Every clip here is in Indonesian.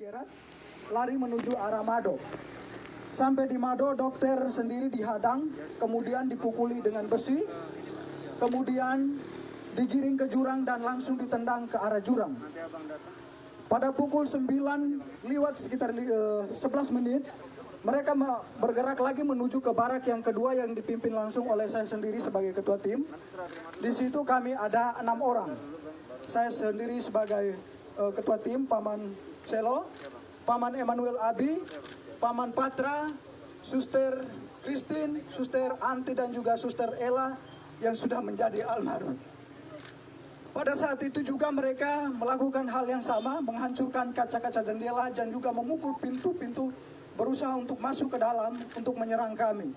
Cikigerat, lari menuju arah Mado. Sampai di Mado, dokter sendiri dihadang, kemudian dipukuli dengan besi, kemudian digiring ke jurang dan langsung ditendang ke arah jurang. Pada pukul 9 lewat sekitar 11 menit, mereka bergerak lagi menuju ke barak yang kedua yang dipimpin langsung oleh saya sendiri sebagai ketua tim. Di situ kami ada 6 orang. Saya sendiri sebagai ketua tim, Paman Selo, Paman Emmanuel Abi, Paman Patra, Suster Christine, Suster Anti dan juga Suster Ella yang sudah menjadi almarhum. Pada saat itu juga mereka melakukan hal yang sama, menghancurkan kaca-kaca jendela dan juga memukul pintu-pintu, berusaha untuk masuk ke dalam untuk menyerang kami.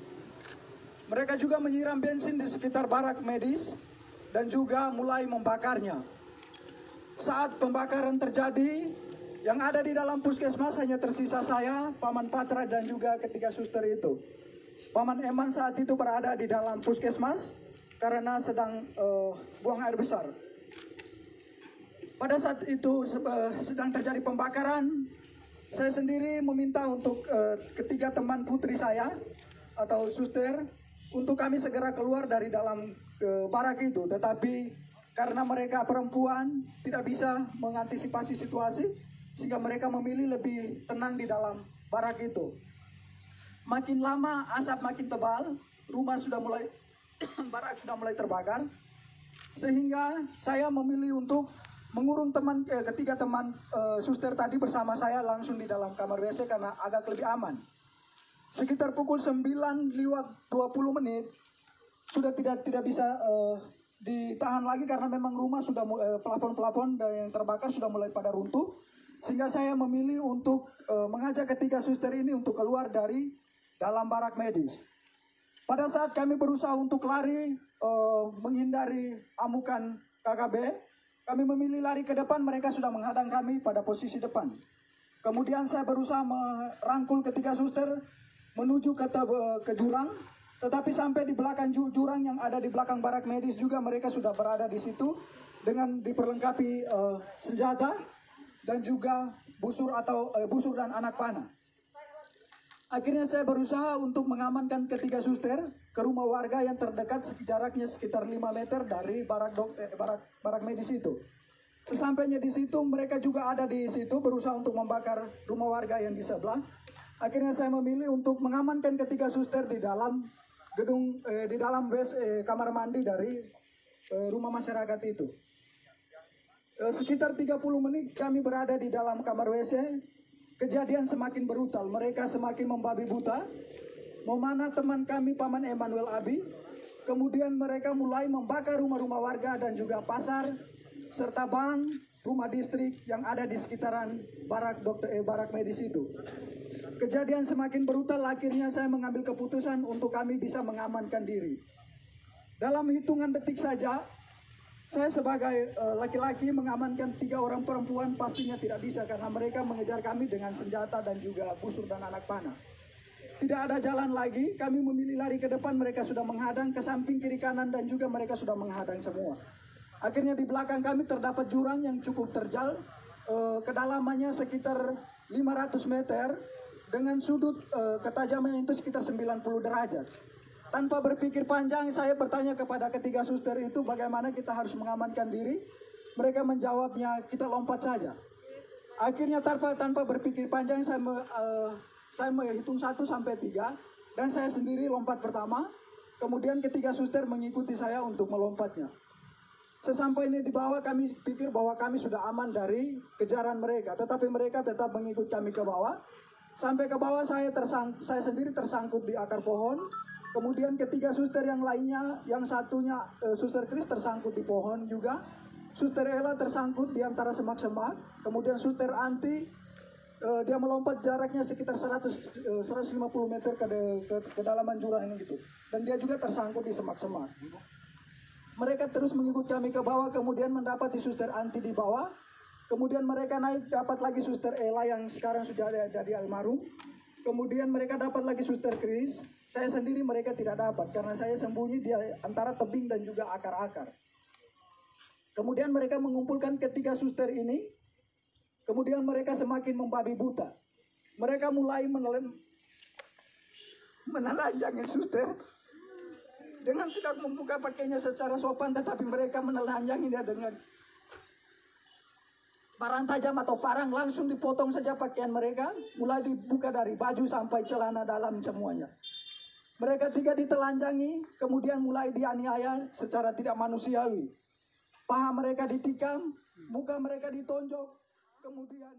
Mereka juga menyiram bensin di sekitar barak medis dan juga mulai membakarnya. Saat pembakaran terjadi, yang ada di dalam puskesmas hanya tersisa saya, Paman Patra dan juga ketiga suster itu. Paman Eman saat itu berada di dalam puskesmas karena sedang buang air besar. Pada saat itu sedang terjadi pembakaran, saya sendiri meminta untuk ketiga teman putri saya atau suster untuk kami segera keluar dari dalam barak itu. Tetapi karena mereka perempuan tidak bisa mengantisipasi situasi, sehingga mereka memilih lebih tenang di dalam barak itu. Makin lama asap makin tebal, rumah sudah mulai barak sudah mulai terbakar, sehingga saya memilih untuk mengurung ketiga teman suster tadi bersama saya langsung di dalam kamar WC karena agak lebih aman. Sekitar pukul 9 lewat 20 menit sudah tidak bisa ditahan lagi karena memang rumah sudah plafon-plafon yang terbakar sudah mulai pada runtuh, sehingga saya memilih untuk mengajak ketiga suster ini untuk keluar dari dalam barak medis. Pada saat kami berusaha untuk lari menghindari amukan KKB, kami memilih lari ke depan, mereka sudah menghadang kami pada posisi depan. Kemudian saya berusaha merangkul ketiga suster menuju ke jurang, tetapi sampai di belakang jurang yang ada di belakang barak medis juga mereka sudah berada di situ dengan diperlengkapi senjata dan juga busur dan anak panah. Akhirnya saya berusaha untuk mengamankan ketiga suster ke rumah warga yang terdekat jaraknya sekitar 5 meter dari barak medis itu. Sesampainya di situ mereka juga ada di situ berusaha untuk membakar rumah warga yang di sebelah. Akhirnya saya memilih untuk mengamankan ketiga suster di dalam gedung di dalam kamar mandi dari rumah masyarakat itu. Sekitar 30 menit kami berada di dalam kamar WC. Kejadian semakin brutal, mereka semakin membabi buta, memanah teman kami Paman Emmanuel Abi. Kemudian mereka mulai membakar rumah-rumah warga dan juga pasar, serta bank, rumah distrik yang ada di sekitaran barak medis itu. Kejadian semakin brutal, akhirnya saya mengambil keputusan untuk kami bisa mengamankan diri. Dalam hitungan detik saja, saya sebagai laki-laki mengamankan 3 orang perempuan pastinya tidak bisa karena mereka mengejar kami dengan senjata dan juga busur dan anak panah. Tidak ada jalan lagi, kami memilih lari ke depan, mereka sudah menghadang ke samping kiri kanan dan juga mereka sudah menghadang semua. Akhirnya di belakang kami terdapat jurang yang cukup terjal, kedalamannya sekitar 500 meter dengan sudut ketajamannya itu sekitar 90 derajat. Tanpa berpikir panjang, saya bertanya kepada ketiga suster itu bagaimana kita harus mengamankan diri. Mereka menjawabnya, kita lompat saja. Akhirnya tanpa berpikir panjang, saya menghitung 1 sampai 3 dan saya sendiri lompat pertama. Kemudian ketiga suster mengikuti saya untuk melompatnya. Sesampainya di bawah kami pikir bahwa kami sudah aman dari kejaran mereka, tetapi mereka tetap mengikut kami ke bawah. Sampai ke bawah saya sendiri tersangkut di akar pohon. Kemudian ketiga suster yang lainnya, yang satunya Suster Chris tersangkut di pohon juga. Suster Ella tersangkut di antara semak-semak. Kemudian Suster Anti, dia melompat jaraknya sekitar 150 meter ke kedalaman jurang ini gitu. Dan dia juga tersangkut di semak-semak. Mereka terus mengikut kami ke bawah, kemudian mendapati Suster Anti di bawah. Kemudian mereka naik, dapat lagi Suster Ella yang sekarang sudah ada di almarhum. Kemudian mereka dapat lagi Suster Chris. Saya sendiri mereka tidak dapat karena saya sembunyi di antara tebing dan juga akar-akar. Kemudian mereka mengumpulkan ketiga suster ini Kemudian mereka semakin membabi buta. Mereka mulai menelanjangi suster dengan tidak membuka pakainya secara sopan, tetapi mereka menelanjanginya dengan parang tajam atau parang, langsung dipotong saja pakaian mereka, mulai dibuka dari baju sampai celana dalam semuanya. Mereka tiga ditelanjangi, kemudian mulai dianiaya secara tidak manusiawi. Paha mereka ditikam, muka mereka ditonjok, kemudian